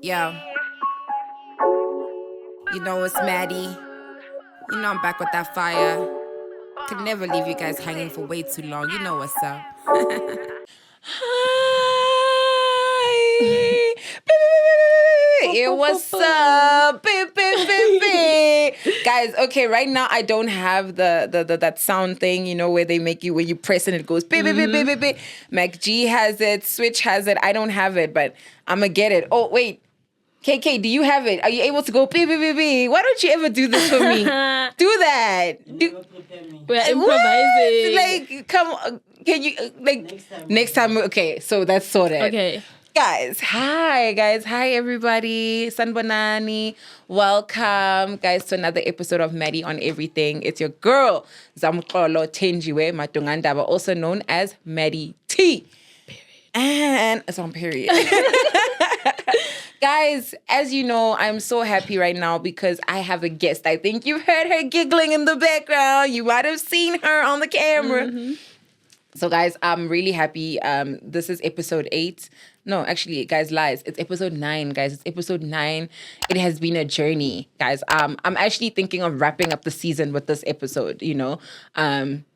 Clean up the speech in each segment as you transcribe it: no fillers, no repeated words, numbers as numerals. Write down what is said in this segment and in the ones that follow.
Yo, you know it's Maddy. You know I'm back with that fire. Could never leave you guys hanging for way too long. You know what's up. Hi. Hey, what's up? Guys, okay, right now I don't have the that sound thing, you know, where they make you, where you press and it goes beep, beep, beep, beep, beep, beep. Mac G has it, Switch has it. I don't have it, but I'm gonna get it. Oh, wait. KK, do you have it? Are you able to go beep, beep, beep, beep? Why don't you ever do this for me? Do that. We're improvising. Like, come on. Can you, next time? Okay, so that's sorted. Okay. Guys, hi, everybody. Sanbonani. Welcome, guys, to another episode of Maddy on Everything. It's your girl, Zamkolo Tenjiwe Matungandaba, also known as Maddy T. And it's on period. Guys, as you know, I'm so happy right now because I have a guest. I think you've heard her giggling in the background. You might have seen her on the camera. Mm-hmm. So, guys, I'm really happy. This is episode 8. No, actually, guys, lies. It's episode 9, guys. It's episode 9. It has been a journey, guys. I'm actually thinking of wrapping up the season with this episode, you know,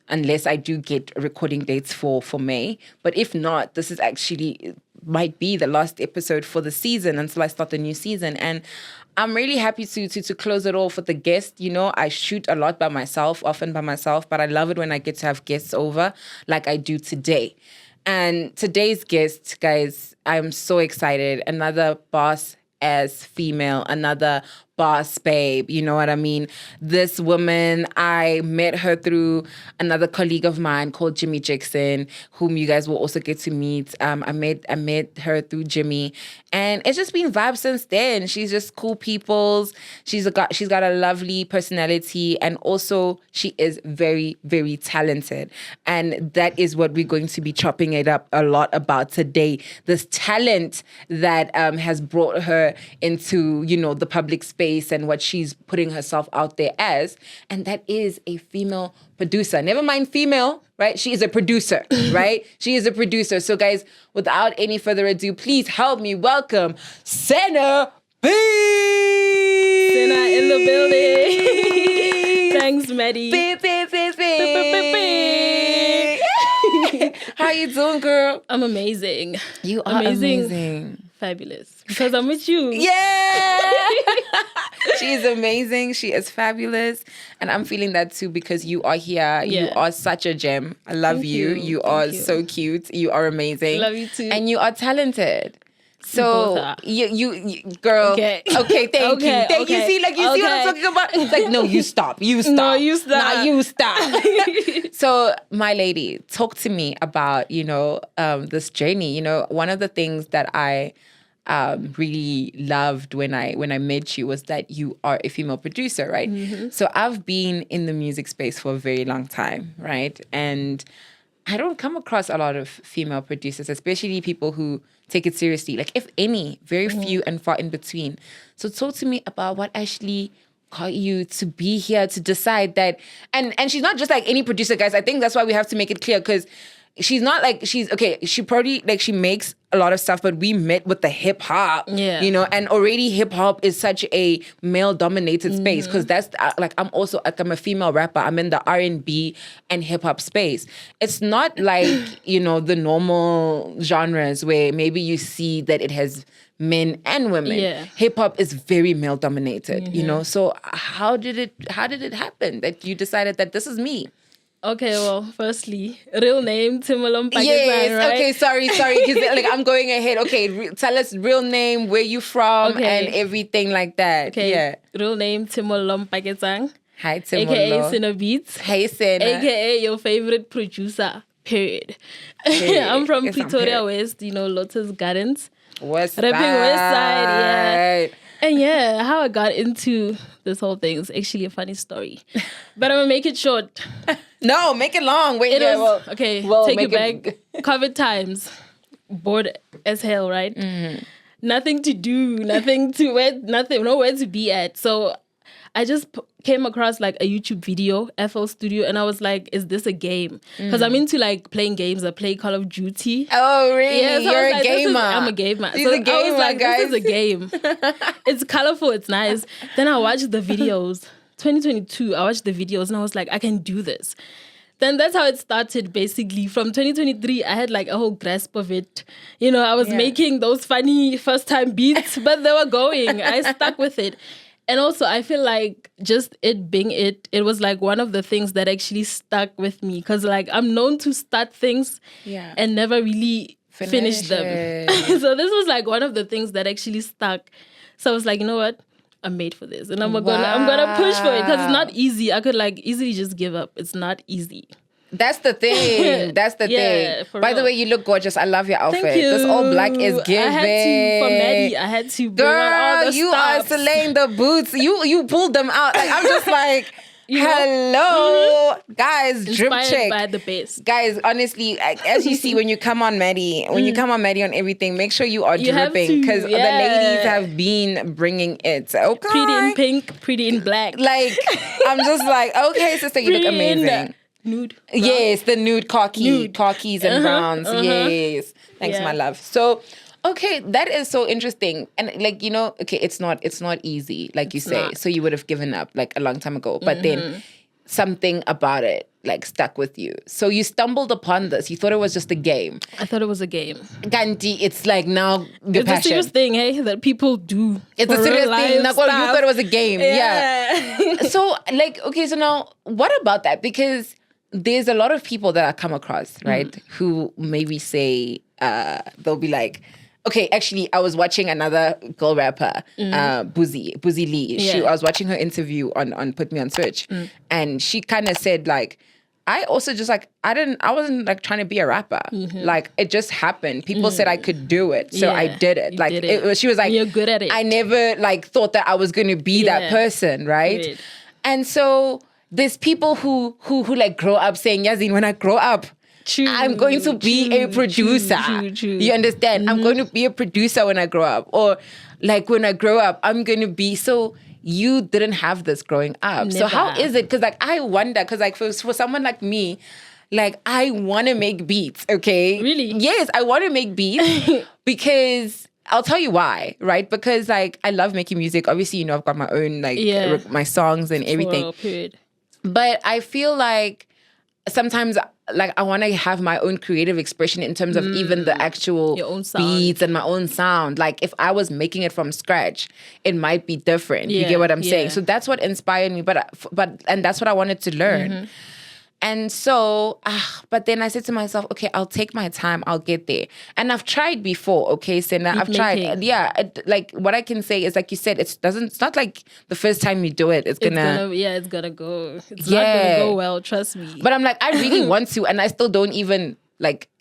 unless I do get recording dates for May. But if not, this is actually might be the last episode for the season until I start the new season. And I'm really happy to close it off with the guest. You know, I shoot a lot by myself, often by myself, but I love it when I get to have guests over like I do today. And today's guest, guys, I'm so excited. Another boss-ass female, another boss babe, you know what I mean? This woman, I met her through another colleague of mine called Jimmy Jackson, whom you guys will also get to meet. I met her through Jimmy, and it's just been vibes since then. She's just cool peoples. She's got a lovely personality, and also she is very, very talented. And that is what we're going to be chopping it up a lot about today. This talent that has brought her into, you know, the public space and what she's putting herself out there as, and that is a female producer. Never mind female, right? She is a producer, right? She is a producer. So guys, without any further ado, please help me welcome Senaa Beats! Senaa in the building. Thanks, Maddy. How you doing, girl? I'm amazing. You are amazing. Fabulous. Because I'm with you. Yeah! She's amazing. She is fabulous. And I'm feeling that too because you are here. Yeah. You are such a gem. I love you. You are so cute. You are amazing. Love you too. And you are talented. So you girl. Okay, thank you. Thank you. See, like you see what I'm talking about? It's like, no, you stop. You stop. No, you stop. Nah, you stop. So, my lady, talk to me about, you know, this journey. You know, one of the things that I really loved when I met you was that you are a female producer, right? Mm-hmm. So I've been in the music space for a very long time, right? And I don't come across a lot of female producers, especially people who take it seriously. Like, if any, very few and far in between. So talk to me about what actually got you to be here to decide that. And she's not just like any producer, guys. I think that's why we have to make it clear, because she's not like, she probably, like, she makes a lot of stuff, but we met with the hip hop, you know, and already hip hop is such a male dominated space, because that's I'm a female rapper. I'm in the R&B and hip hop space. It's not like, you know, the normal genres where maybe you see that it has men and women. Yeah. Hip hop is very male dominated, you know. So how did it happen that you decided that this is me? Okay, well, firstly, real name, Timolom Pakistan, yes, right? Okay, sorry, because like I'm going ahead. Okay, tell us real name, where you from, and everything like that. Okay, yeah. Real name, Timolom Pakistan. Hi, Timolo. AKA Senaa Beats. Hey, Senaa. AKA your favorite producer, period. I'm from Pretoria West, you know, Lotus Gardens. West Rapping West Side, yeah. And yeah, how I got into this whole thing is actually a funny story. But I'm going to make it short. No, make it long. Wait, take it back. COVID times. Bored as hell, right? Mm-hmm. Nothing to do, nowhere to be at. So I just came across like a YouTube video, FL Studio, and I was like, is this a game? Because I'm into like playing games. I play Call of Duty. Oh, really? Yeah, so You're a gamer. I'm a gamer. He's a gamer, I was like, guys. this is a game. It's colorful. It's nice. Then I watched the videos. 2022, I watched the videos and I was like, I can do this. Then that's how it started, basically. From 2023, I had like a whole grasp of it. You know, I was making those funny first-time beats, but they were going. I stuck with it. And also, I feel like just it being it was like one of the things that actually stuck with me. Because like I'm known to start things and never really finish them. So this was like one of the things that actually stuck. So I was like, you know what? I'm made for this, and I'm gonna push for it because it's not easy. I could like easily just give up. It's not easy. That's the thing. That's the thing. By the way, you look gorgeous. I love your outfit. Thank you. This all black is giving. I had to for Maddy. I had to bring out all the you stops. are slaying the boots. You pulled them out. Like, I'm just like. Hello, guys, drip Inspired check. by the best. Guys, honestly, as you see when you come on Maddy, on everything, make sure you are dripping because the ladies have been bringing it. Okay, Pretty in pink, pretty in black. Like, I'm just like, okay, sister, you look amazing. Nude. Brown. Yes, the nude khakis and browns. Yes, thanks, my love. So. Okay, that is so interesting. And like, you know, okay, it's not easy, like you say. So you would have given up like a long time ago. But then something about it like stuck with you. So you stumbled upon this. You thought it was just a game. I thought it was a game. Ganti, it's like now the it's passion. a serious thing, hey, that people do. It's a serious thing. Like, well, you thought it was a game. Yeah. So like, okay, so now what about that? Because there's a lot of people that I come across, right, who maybe say, they'll be like, okay, actually, I was watching another girl rapper, Boozy Lee. I was watching her interview on Put Me on Search, and she kind of said like, I also just like I wasn't like trying to be a rapper. Like it just happened. People said I could do it, so I did it. Like she was like, you're good at it. I never like thought that I was going to be that person, right? And so there's people who like grow up saying, Yazin, when I grow up. I'm going to be a producer. True. You understand? I'm going to be a producer when I grow up. Or like when I grow up, I'm going to be... So you didn't have this growing up. Never. So how is it? Because like I wonder, because like for someone like me, like I want to make beats, okay? Really? Yes, I want to make beats because... I'll tell you why, right? Because like I love making music. Obviously, you know, I've got my own like my songs and everything. But I feel like sometimes like I want to have my own creative expression in terms of even the actual beats and my own sound. Like if I was making it from scratch, it might be different. You get what I'm saying? So that's what inspired me. But that's what I wanted to learn. And so, but then I said to myself, okay, I'll take my time. I'll get there. And I've tried before, okay, Senaa. I've tried. Yeah, like what I can say is, like you said, it's not like the first time you do it, it's gonna go. It's not gonna go well, trust me. But I'm like, I really want to, and I still don't even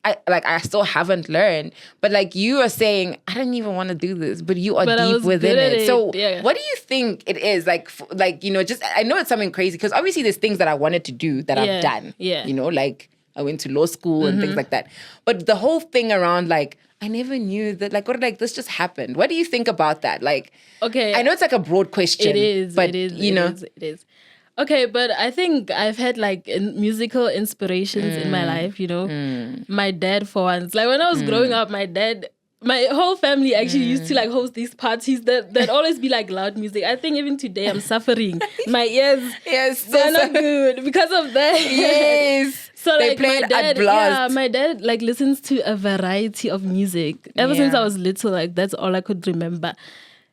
I still haven't learned. But like you are saying, I don't even want to do this, but you are deep within it. So what do you think it is? Like you know, just I know it's something crazy because obviously there's things that I wanted to do that I've done. Yeah. You know, like I went to law school and things like that. But the whole thing around like I never knew that this just happened. What do you think about that? Like, okay, I know it's like a broad question. It is, but it is. Okay, but I think I've had like musical inspirations in my life, you know. My dad, for once. Like when I was growing up, my whole family actually used to like host these parties that always be like loud music. I think even today I'm suffering. My ears, they're not good because of that. Yes. So they like played at blast. My dad like listens to a variety of music. Ever since I was little, like that's all I could remember.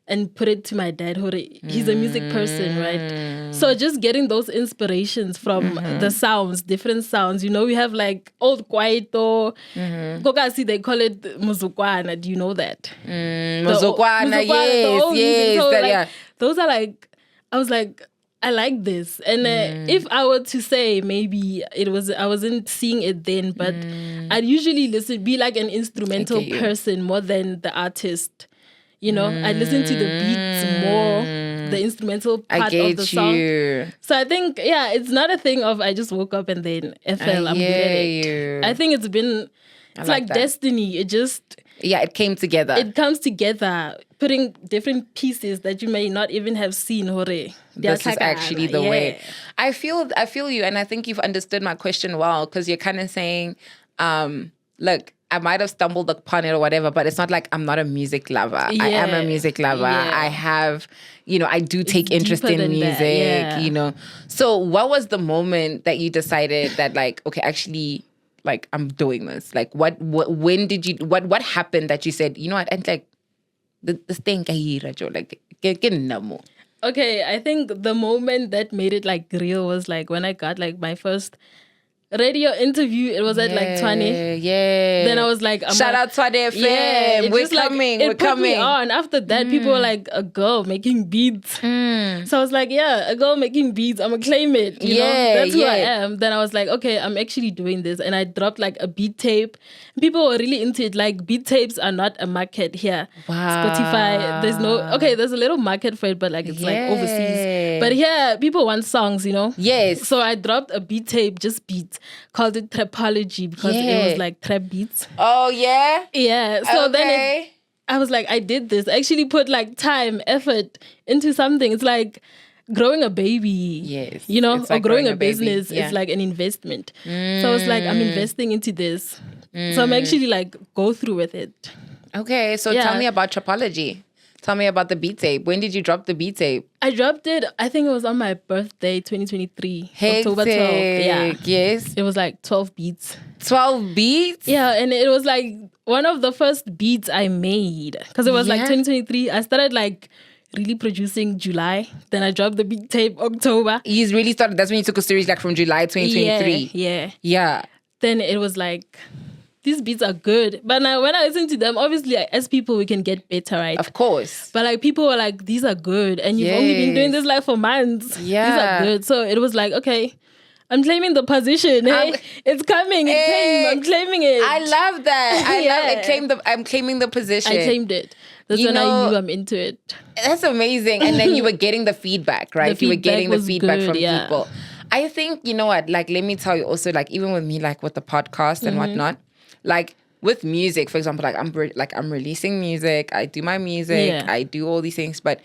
And put it to my dad. He's a music person, right? So just getting those inspirations from the sounds, different sounds. You know, we have like old kwaito. Kokasi, they call it muzukwana. Do you know that? Muzukwana, yes. So, like, those are like, I was like, I like this. And if I were to say maybe I wasn't seeing it then, but I'd usually be like an instrumental person more than the artist. You know, I listen to the beats more, the instrumental part of the song. So I think, it's not a thing of I just woke up and then FL, I'm good at it. I think it's like destiny. It just... Yeah, it came together. It comes together putting different pieces that you may not even have seen. Hore. This is actually the way. I feel you, and I think you've understood my question well, because you're kind of saying, look, I might have stumbled upon it or whatever, but it's not like I'm not a music lover. I am a music lover. I have, I do take interest in music, So what was the moment that you decided that, like, okay, actually, like, I'm doing this? Like, when did you, what happened that you said, you know what, and like, this thing, like, okay, I think the moment that made it like real was like when I got like my first radio interview. It was at like 20. Yeah. Then I was like, shout out to FM. Yeah, we're coming. It put me on. After that, people were like, a girl making beats. So I was like, yeah, a girl making beats. I'm gonna claim it. You know? That's who I am. Then I was like, okay, I'm actually doing this. And I dropped like a beat tape. People were really into it. Like, beat tapes are not a market here. Wow. Spotify, there's a little market for it, but like it's like overseas. But here, people want songs, Yes. So I dropped a beat tape, just beats. Called it Trapology because it was like trap beats. Oh, yeah? Yeah. So then I was like, I did this. I actually put like time, effort into something. It's like growing a baby. Yes. Like or growing a business. It's like an investment. So I was like, I'm investing into this. So I'm actually like, go through with it. Okay. So tell me about Trapology. Tell me about the beat tape. When did you drop the beat tape? I dropped it, I think it was on my birthday, 2023. Hectic. October 12th. Yeah. Yes. It was like 12 beats. 12 beats? Yeah, and it was like one of the first beats I made. Because it was like 2023. I started like really producing July. Then I dropped the beat tape October. You really started, that's when you took a series like from July 2023. Yeah. Then it was like, these beats are good. But now when I listen to them, obviously as people, we can get better, right? Of course. But like people were like, these are good. And you've only been doing this like for months. Yeah. These are good. So it was like, okay, I'm claiming the position. Hey, it's coming. It came. I'm claiming it. I love that. I love it. I'm claiming the position. I claimed it. That's when I knew I'm into it. That's amazing. And then you were getting the feedback, right? You were getting the feedback from people. I think, you know what, like, let me tell you also, like, even with me, like with the podcast and whatnot, like with music, for example, like I'm releasing music, I do my music, I do all these things, but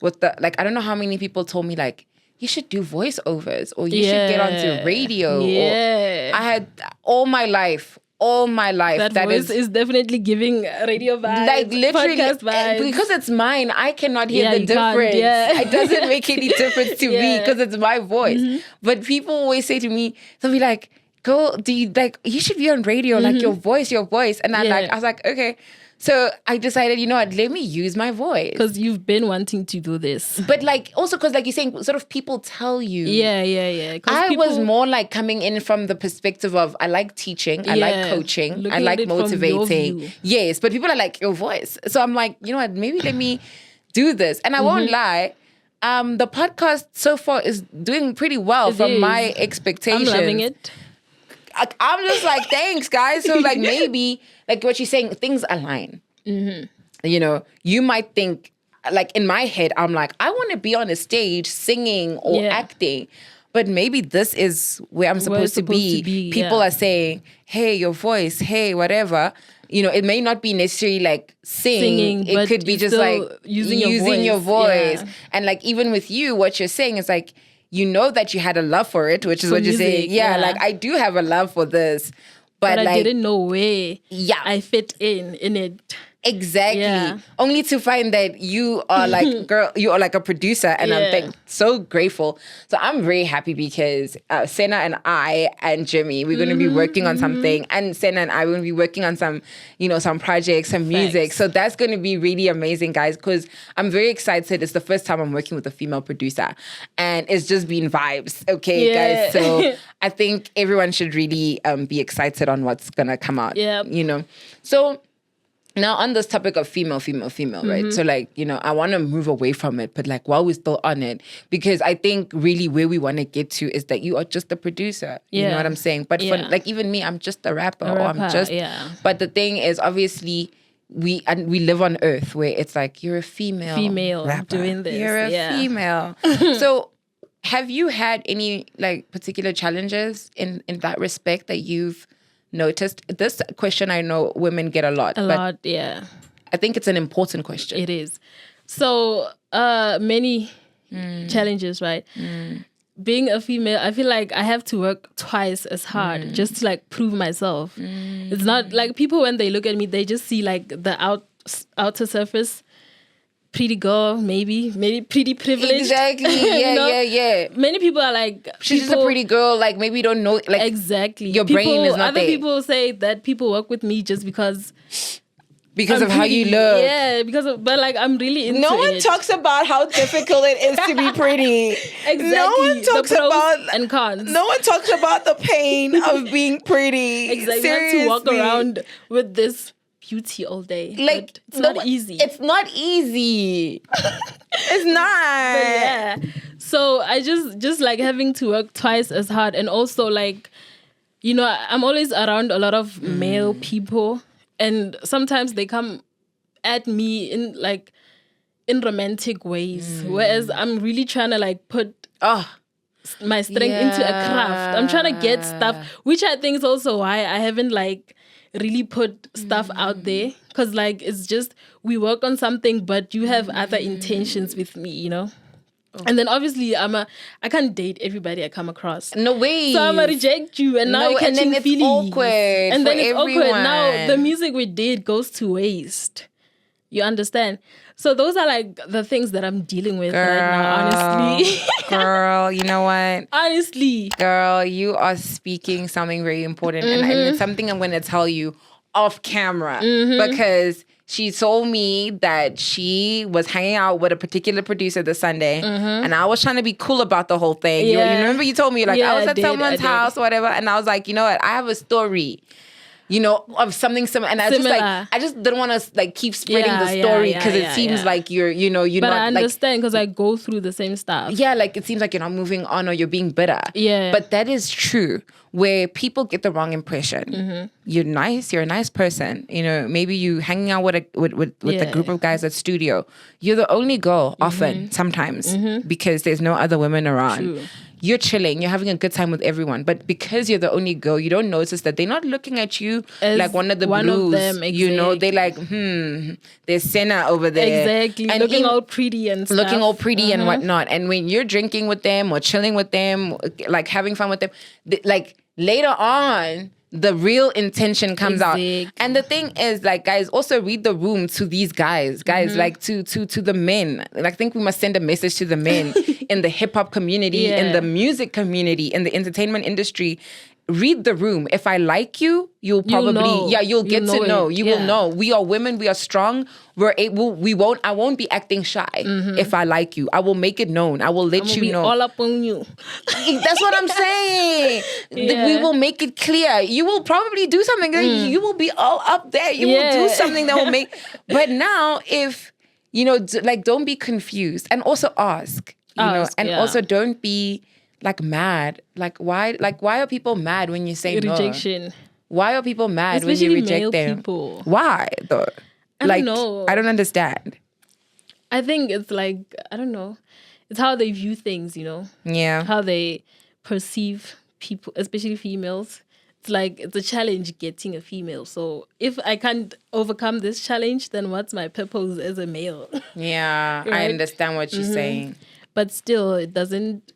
with the, like, I don't know how many people told me, like, you should do voiceovers or you should get onto radio. Or I had all my life, that voice is definitely giving radio vibes, like literally podcast vibes. Because it's mine. I cannot hear the difference. It doesn't make any difference to me because it's my voice. But people always say to me, they'll be like, "Girl, you should be on radio, like your voice." And I was like, okay. So I decided, you know what, let me use my voice. Because you've been wanting to do this. But like, also because like you're saying, sort of people tell you. Yeah. I was more like coming in from the perspective of, I like teaching, I like coaching, I like motivating. Yes, but people are like, your voice. So I'm like, you know what, maybe let me do this. And I won't lie, the podcast so far is doing pretty well from my expectations. I'm loving it. I'm just like, thanks, guys. So like maybe, like what you're saying, things align. You know, you might think, like in my head, I'm like, I want to be on a stage singing or acting. But maybe this is where I'm supposed to be. People are saying, hey, your voice, hey, whatever. You know, it may not be necessarily like singing. It could be just like using your voice. And like even with you, what you're saying is like, you know that you had a love for it, which is what you're saying. Yeah, like I do have a love for this. But I like, didn't know where I fit in it. Exactly. Yeah. Only to find that you are like, girl, you are like a producer, and I'm so grateful. So I'm very happy because Senaa and I and Jimmy, we're going to be working on something, and Senaa and I, we're going to be working on some, you know, some projects, some music. So that's going to be really amazing, guys, because I'm very excited. It's the first time I'm working with a female producer, and it's just been vibes. Okay, guys. So I think everyone should really be excited on what's going to come out. Yeah. You know, so now on this topic of female, right? So like, you know, I want to move away from it, but like while we're still on it, because I think really where we want to get to is that you are just a producer. You know what I'm saying? But for like even me, I'm just a rapper. Or I'm just, but the thing is obviously we live on earth where it's like, you're a female rapper doing this. You're a female. So have you had any like particular challenges in that respect that you've noticed? This question I know women get a lot. I think it's an important question. It is. So many challenges, right? Being a female, I feel like I have to work twice as hard just to like prove myself. It's not like people when they look at me, they just see like the outer surface. Pretty girl, maybe pretty privileged. Exactly. Yeah, yeah. Many people are like, she's just a pretty girl. Like maybe you don't know. Like exactly. Your brain is not other there. People say that people work with me just because of how you look. Yeah, but like I'm really into No one it. talks about how difficult it is to be pretty. Exactly. No one talks the pros about and cons. No one talks about the pain of being pretty. Exactly. Seriously. You have to walk around with this beauty all day. Like it's not easy. It's not easy. It's not. But yeah. So I just like having to work twice as hard, and also like, you know, I'm always around a lot of male people, and sometimes they come at me in romantic ways, whereas I'm really trying to like put my strength into a craft. I'm trying to get stuff, which I think is also why I haven't like really put stuff out there, because like it's just we work on something, but you have other intentions with me, you know. And then obviously I can't date everybody I come across. No way. So I'ma reject you, and now you're catching it's feelings. awkward. And then it's everyone. awkward. Now the music we did goes to waste. You understand? So those are like the things that I'm dealing with right now, honestly. Girl, you know what? Honestly. Girl, you are speaking something very important. And it's something I'm going to tell you off camera. Because she told me that she was hanging out with a particular producer this Sunday. And I was trying to be cool about the whole thing. You remember you told me, like, I was at someone's house or whatever. And I was like, you know what? I have a story, you know, of something similar. And I just didn't want to like keep spreading the story because it seems like you're not. But I understand because I go through the same stuff. Yeah, like it seems like you're not moving on or you're being bitter. Yeah. But that is true where people get the wrong impression. You're nice, you're a nice person. You know, maybe you hanging out with a group of guys at studio. You're the only girl often, sometimes, because there's no other women around. True. You're chilling, you're having a good time with everyone. But because you're the only girl, you don't notice that they're not looking at you as like one of the one blues. Of them, exactly. You know, they're like, there's Senaa over there. Exactly. And looking all pretty and stuff. Looking all pretty and whatnot. And when you're drinking with them or chilling with them, like having fun with them, like later on, the real intention comes out. And the thing is, like, guys, also read the room to these guys, like to the men. Like, I think we must send a message to the men in the hip hop community, in the music community, in the entertainment industry. Read the room. If I like you, you'll probably, you'll get to know. You will know. We are women. We are strong. I won't be acting shy if I like you. I will make it known. I will let you know. All up on you. That's what I'm saying. We will make it clear. You will probably do something. You will be all up there. You will do something that will make. But now, if, you know, like, don't be confused. And also ask. You know, and also don't be like mad. Like why are people mad when you say rejection? No? Why are people mad especially when you reject male them? People. Why though? I don't know. I don't understand. I think it's like, I don't know. It's how they view things, you know? Yeah. How they perceive people, especially females. It's like, it's a challenge getting a female. So if I can't overcome this challenge, then what's my purpose as a male? Yeah, right? I understand what you're saying. But still, it doesn't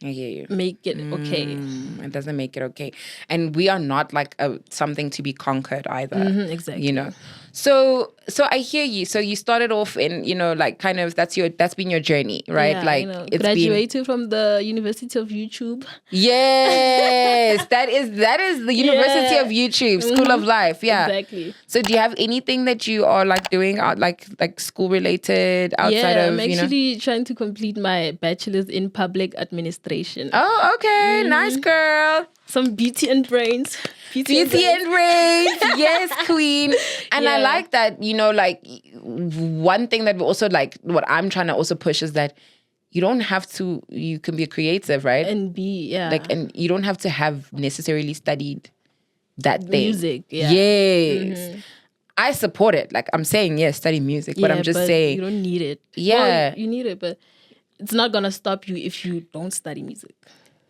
I hear you. Make it okay. It doesn't make it okay. And we are not like something to be conquered either. Exactly. You know? So I hear you. So you started off in, you know, like kind of that's been your journey, right? Yeah, like you know, it's graduated from the University of YouTube. Yes, that is the University of YouTube, School of Life. Yeah, exactly. So do you have anything that you are like doing out like school related outside of? I'm actually trying to complete my bachelor's in public administration. Oh, okay, nice girl. Some beauty and brains. Beauty and brains. Yes, queen. And I like that, you know, like one thing that we also like, what I'm trying to also push is that you don't have to, you can be creative, right? And and you don't have to have necessarily studied that thing. Music, Yes. I support it. Like I'm saying, yes, study music, but I'm just saying. You don't need it. Yeah. Well, you need it, but it's not going to stop you if you don't study music.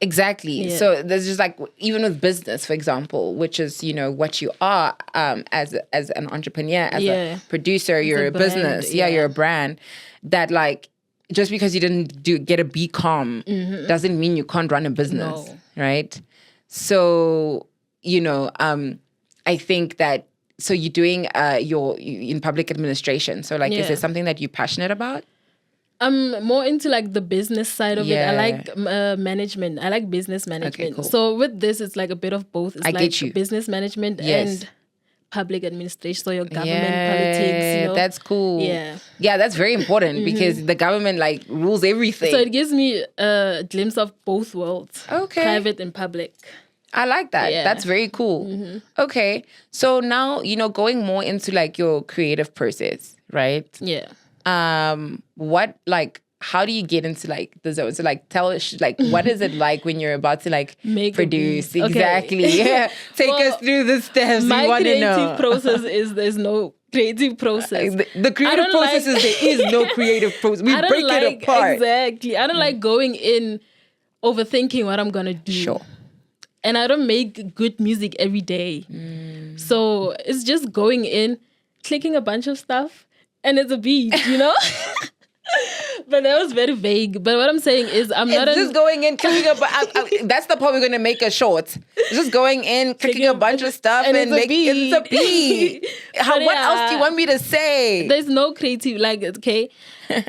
Exactly. Yeah. So there's just like, even with business, for example, which is, what you are as an entrepreneur, as a producer, you're a brand, business. Yeah, you're a brand. That like, just because you didn't get a BCom doesn't mean you can't run a business. No. Right? So, I think that, so you're doing you in public administration. So like, is there something that you're passionate about? I'm more into like the business side of it. I like management. I like business management. Okay, cool. So with this, it's like a bit of both. It's I like get you. business management and public administration. So your government, politics, That's cool. Yeah. Yeah, that's very important because the government like rules everything. So it gives me a glimpse of both worlds. Okay. Private and public. I like that. Yeah. That's very cool. Okay. So now, going more into like your creative process, right? Yeah. What, like, how do you get into like the zone? So like, tell us, like, what is it like when you're about to like produce? Okay. Exactly. Yeah. Take us through the steps. My we want to know. creative process is there's no creative process. The creative process is there is no creative process. We break it apart. Exactly. I don't like going in overthinking what I'm gonna do. Sure. And I don't make good music every day. So it's just going in, clicking a bunch of stuff, and it's a beat, But that was very vague. But what I'm saying is just going in, clicking that's the part we're going to make a short. Just going in, clicking a bunch of stuff and it's a beat. What else do you want me to say? There's no creative, like, okay.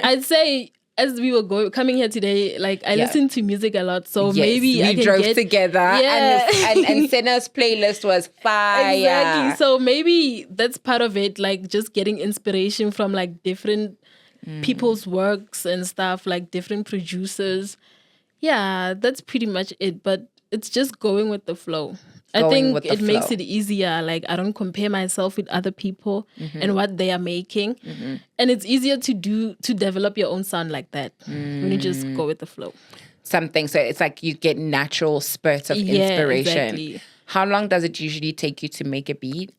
I'd say, as we were coming here today, like I listen to music a lot, so maybe I can drove together, and Senaa's playlist was fire. Exactly. So maybe that's part of it, like just getting inspiration from like different people's works and stuff, like different producers. Yeah, that's pretty much it. But it's just going with the flow. I think it makes it easier. Like I don't compare myself with other people and what they are making. And it's easier to develop your own sound like that when you just go with the flow. So it's like you get natural spurts of inspiration. Exactly. How long does it usually take you to make a beat?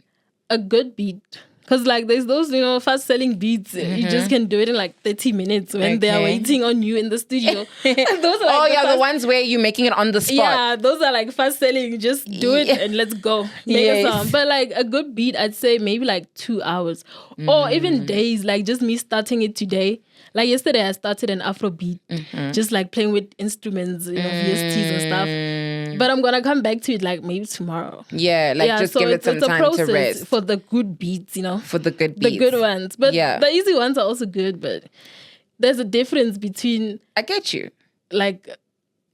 A good beat. Because like there's those, fast selling beats. You just can do it in like 30 minutes when they are waiting on you in the studio. Those are like the ones where you're making it on the spot. Yeah, those are like fast selling. Just do it and let's go. Make a song. But like a good beat, I'd say maybe like 2 hours. Or even days, like just me starting it today. Like yesterday I started an Afro beat. Just like playing with instruments, VSTs and stuff. But I'm gonna come back to it like maybe tomorrow. Yeah, just give it some time to rest. For the good beats, For the good beats. The good ones. But the easy ones are also good, but there's a difference between... I get you. Like,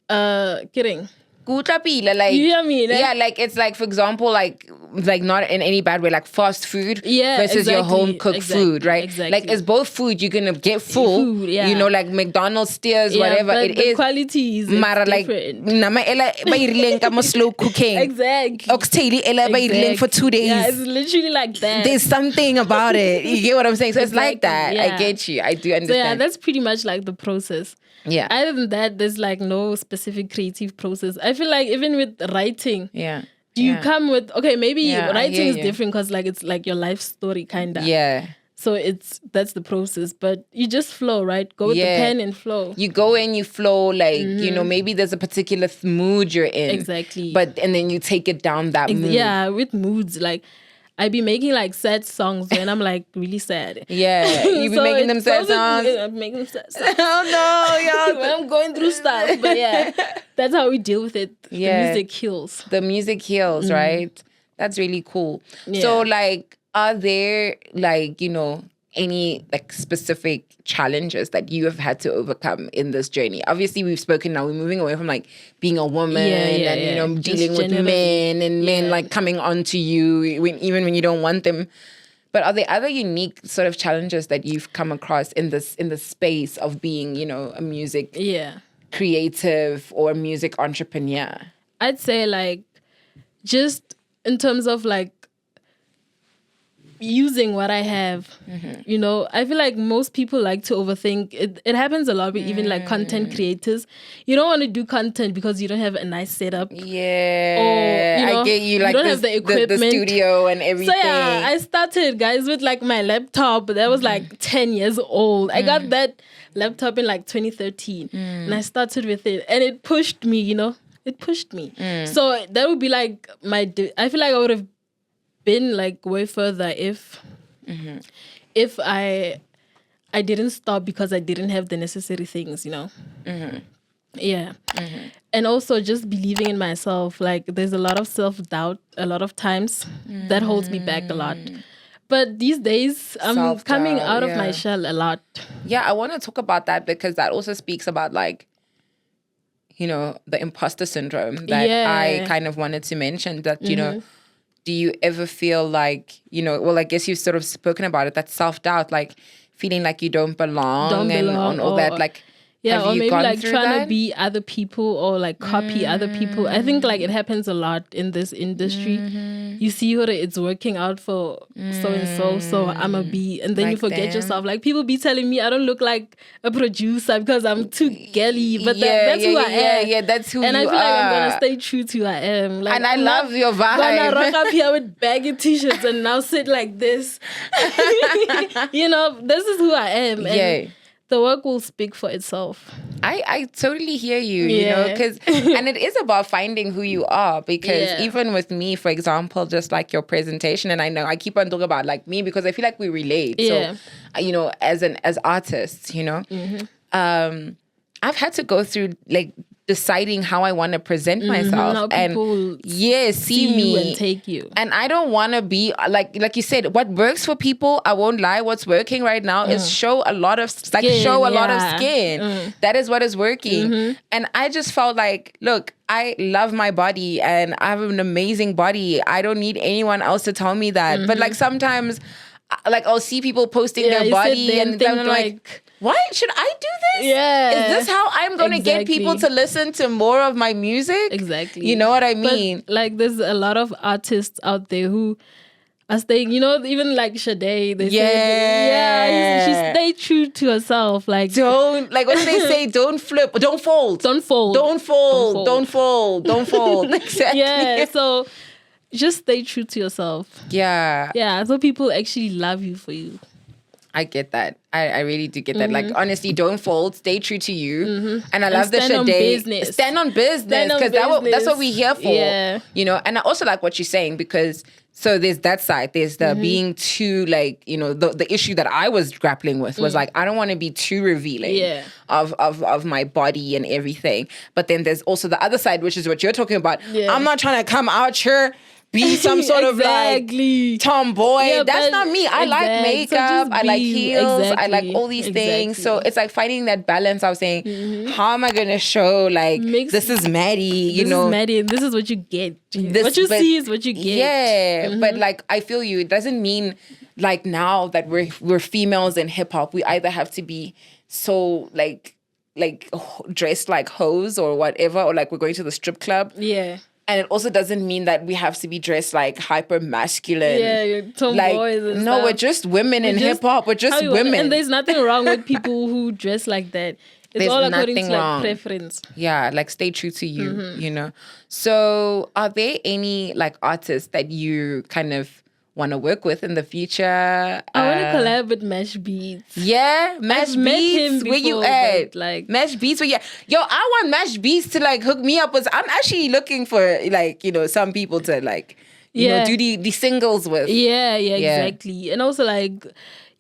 kidding. Like, you hear me? Yeah, like it's like, for example, like not in any bad way, like fast food versus your home cooked food, right? Exactly. Like it's both food, you're gonna get full, like McDonald's, Steers, whatever but it the is. quality is different. Like slow cooking. Exactly. Exactly. For 2 days. Yeah, it's literally like that. There's something about it. You get what I'm saying? So it's like that. Yeah. I get you. I do understand. So yeah, that's pretty much like the process. Yeah. Other than that, there's like no specific creative process. I feel like even with writing, you come with, okay, maybe writing is different because like it's like your life story kind of. Yeah. So that's the process, but you just flow, right? Go with the pen and flow. You go in, you flow, like, maybe there's a particular mood you're in. Exactly. And then you take it down that mood. Yeah, with moods, like, I be making like sad songs when I'm like really sad. Yeah, you be making them sad songs. I'm making them sad songs. Oh no, when I'm going through stuff. But yeah, that's how we deal with it. Yeah. The music heals. The music heals, right? That's really cool. Yeah. So like, are there like, any like specific challenges that you have had to overcome in this journey? Obviously, we've spoken now. We're moving away from like being a woman and dealing with men and men like coming onto you even when you don't want them. But are there other unique sort of challenges that you've come across in the space of being, a music creative or a music entrepreneur? I'd say like just in terms of like using what I have, I feel like most people like to overthink. It happens a lot with even like content creators. You don't want to do content because you don't have a nice setup. Yeah, or, I get you. Like you don't have the equipment, the studio and everything. So yeah, I started, guys, with like my laptop. That was like 10 years old. I got that laptop in like 2013 and I started with it and it pushed me, it pushed me. So that would be like I feel like I would have been like way further if I didn't stop because I didn't have the necessary things, you know. Yeah. And also just believing in myself. Like there's a lot of self-doubt a lot of times that holds me back a lot. But these days I'm Self-doubt, coming out of my shell a lot. Yeah, I want to talk about that because that also speaks about like, you know, the imposter syndrome that I kind of wanted to mention that, you know, do you ever feel like, you know, well, I guess you've sort of spoken about it, that self-doubt, like feeling like you don't belong and all that, like, yeah, have or you maybe gone like through trying that? to be other people or like copy other people. I think like it happens a lot in this industry. You see what it's working out for so and so I'ma be, and then you Like forget them. yourself. Like people be telling me I don't look like a producer because I'm too girly, but that's who I am. Yeah, that's who and you I feel like I'm gonna are. stay true to who I am. Like, And I love your vibe. Gonna rock up here with baggy t-shirts and now sit like this. You know, this is who I am. And the work will speak for itself. I totally hear you, you know, because, and it is about finding who you are because even with me, for example, just like your presentation, and I know I keep on talking about like me because I feel like we relate. So, you know, as artists, you know, I've had to go through like deciding how I want to present myself how and people see me you and take you. And I don't want to be like you said, what works for people, I won't lie, what's working right now is show a lot of skin. That is what is working. And I just felt like, look, I love my body and I have an amazing body. I don't need anyone else to tell me that. But like sometimes like I'll see people posting their body and then I'm like, why should I do this? Yeah. Is this how I'm going to get people to listen to more of my music? Exactly. You know what I mean? But, like there's a lot of artists out there who are staying, you know, even like Sade, they say, she stayed true to herself. Like don't, like what do they say? Don't flip, don't fold. Don't fold. Don't fold. Don't fold. Don't fold. Exactly. Yeah. So just stay true to yourself. Yeah. Yeah. So people actually love you for you. I get that. I really do get that. Like, honestly, don't fold. Stay true to you. And I love the stand on business. Stand on business. Because that's what we're here for. Yeah. You know, and I also like what you're saying because so there's that side. There's the being too, like, you know, the issue that I was grappling with was like, I don't want to be too revealing of my body and everything. But then there's also the other side, which is what you're talking about. Yeah. I'm not trying to come out here be some sort of like tomboy. Yeah, that's not me. I like makeup. I like heels. I like all these things. So it's like finding that balance. I was saying, how am I going to show like this is Maddy, you know? This is Maddy. This is what you get. What you see is what you get. Yeah. But like, I feel you. It doesn't mean like now that we're females in hip hop, we either have to be so like dressed like hoes or whatever, or like we're going to the strip club. Yeah. And it also doesn't mean that we have to be dressed like hyper masculine. Yeah, tomboys and stuff. No, we're just women in hip hop. We're just women. And there's nothing wrong with people who dress like that. It's all according to like preference. Yeah, like stay true to you, you know. So are there any like artists that you kind of want to work with in the future? I want to collab with Mash Beats. Yeah, Mash Beats. Where you at? Like Mash Beats. Where you at? Yo, I want Mash Beats to like hook me up with. I'm actually looking for like, you know, some people to like, you know, do the singles with. Yeah, exactly. And also like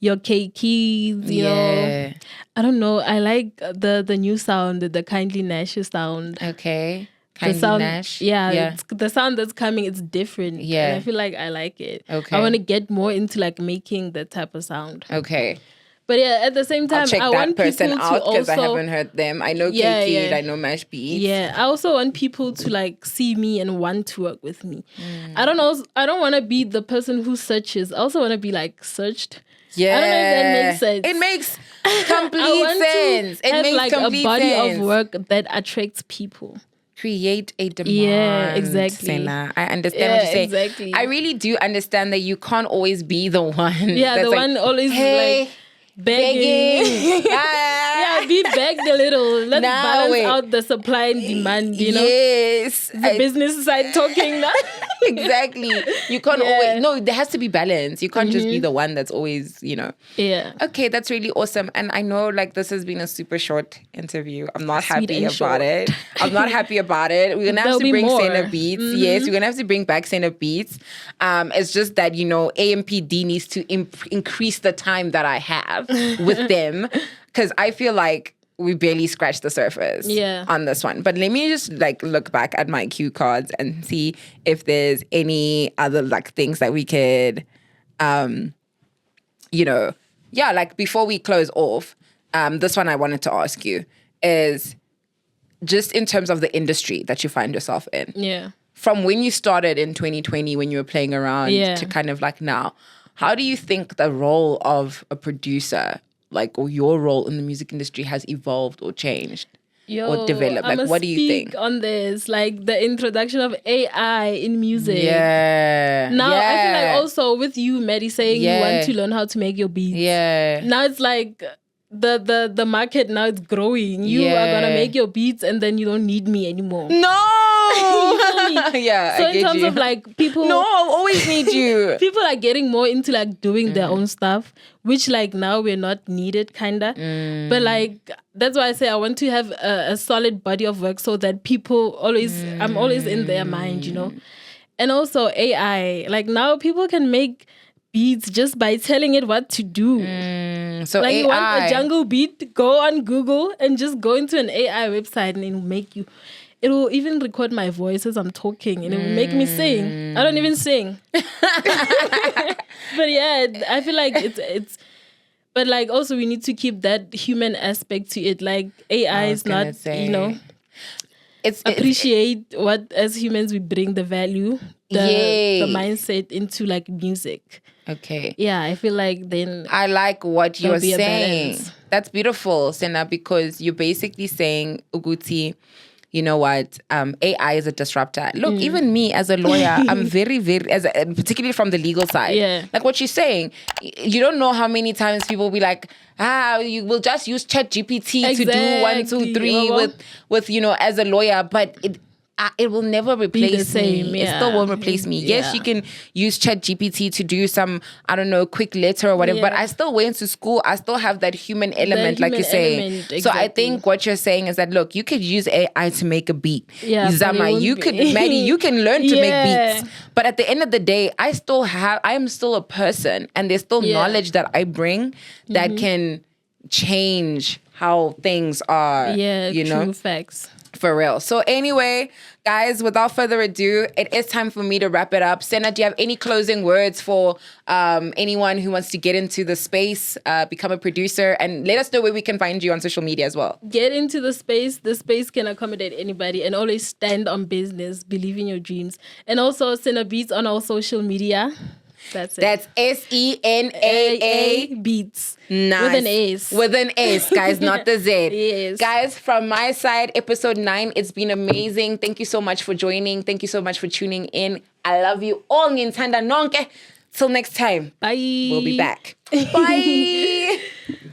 your K-Keys, you know. I don't know. I like the new sound, the Kindly Nash sound. Okay. The sound, Nash. It's the sound that's coming, it's different. Yeah. And I feel like I like it. Okay. I want to get more into like making that type of sound. Okay. But yeah, at the same time, I'll check I that want person people out because I also, haven't heard them. I know K-Kid, I know Mash Beats. Yeah, I also want people to like see me and want to work with me. I don't know. I don't want to be the person who searches. I also want to be like searched. Yeah. I don't know if that makes sense. It makes complete sense. It makes like complete a body sense. of work that attracts people. Create a demand. Yeah, exactly. Senaa. I understand what you're saying. Exactly. I really do understand that you can't always be the one. Yeah, that's the like, one always hey, like begging. Yeah, Yeah, be back a little. Let's Nah, balance wait. out the supply and demand, you know? Yes. The business side talking now. Exactly. You can't always... No, there has to be balance. You can't just be the one that's always, Yeah. Okay, that's really awesome. And I know like this has been a super short interview. I'm not Sweet happy and about short. it. I'm not happy about it. We're going to have There'll to be bring more. Senaa Beats. Yes, we're going to have to bring back Senaa Beats. It's just that, AMPD needs to increase the time that I have with them. Because I feel like we barely scratched the surface on this one. But let me just like look back at my cue cards and see if there's any other like things that we could, like before we close off, this one I wanted to ask you is just in terms of the industry that you find yourself in. Yeah. From when you started in 2020, when you were playing around to kind of like now, how do you think the role of a producer, like, or your role in the music industry has evolved or changed or developed? Like, what do you think? On this, like the introduction of AI in music. Yeah. Now I feel like also with you, Maddy, saying you want to learn how to make your beats. Yeah. Now it's like the market now is growing. You are gonna make your beats and then you don't need me anymore. No. Yeah. So in terms of like people, no, I'll always need you. People are getting more into like doing their own stuff, which like now we're not needed, kinda. But like that's why I say I want to have a solid body of work so that people I'm always in their mind, And also AI, like now people can make beats just by telling it what to do. So like AI. You want a jungle beat, go on Google and just go into an AI website and it'll make you. It will even record my voice as I'm talking and it will make me sing. I don't even sing. But yeah, I feel like it's but like also we need to keep that human aspect to it. Like AI is not, it's appreciate what as humans we bring the value, the mindset into like music. Okay. Yeah, I feel like then I like what you're saying. That's beautiful, Senaa, because you're basically saying, Uguti, you know what? AI is a disruptor. Look, even me as a lawyer, I'm very, very, particularly from the legal side. Yeah. Like what you're saying, you don't know how many times people will be like, you will just use ChatGPT to do 1, 2, 3 with as a lawyer, but it will never replace me. It still won't replace me. Yeah. Yes, you can use ChatGPT to do some, I don't know, quick letter or whatever, but I still went to school. I still have that human element, like you're saying. Exactly. So I think what you're saying is that, look, you could use AI to make a beat. Yeah, Zama, Maddy, you can learn to make beats. But at the end of the day, I am still a person and there's still knowledge that I bring that can change how things are. Yeah, true facts. For real. So anyway, guys, without further ado, it is time for me to wrap it up. Senaa, do you have any closing words for anyone who wants to get into the space, become a producer, and let us know where we can find you on social media as well? Get into the space. The space can accommodate anybody and always stand on business, believe in your dreams. And also Senaa Beats on all social media. That's it. That's SENAA Beats. Nice. With an S. With an S, guys, not the Z. Yes. Guys, from my side, episode 9, it's been amazing. Thank you so much for joining. Thank you so much for tuning in. I love you all. Ngintanda nonke. Till next time. Bye. We'll be back. Bye.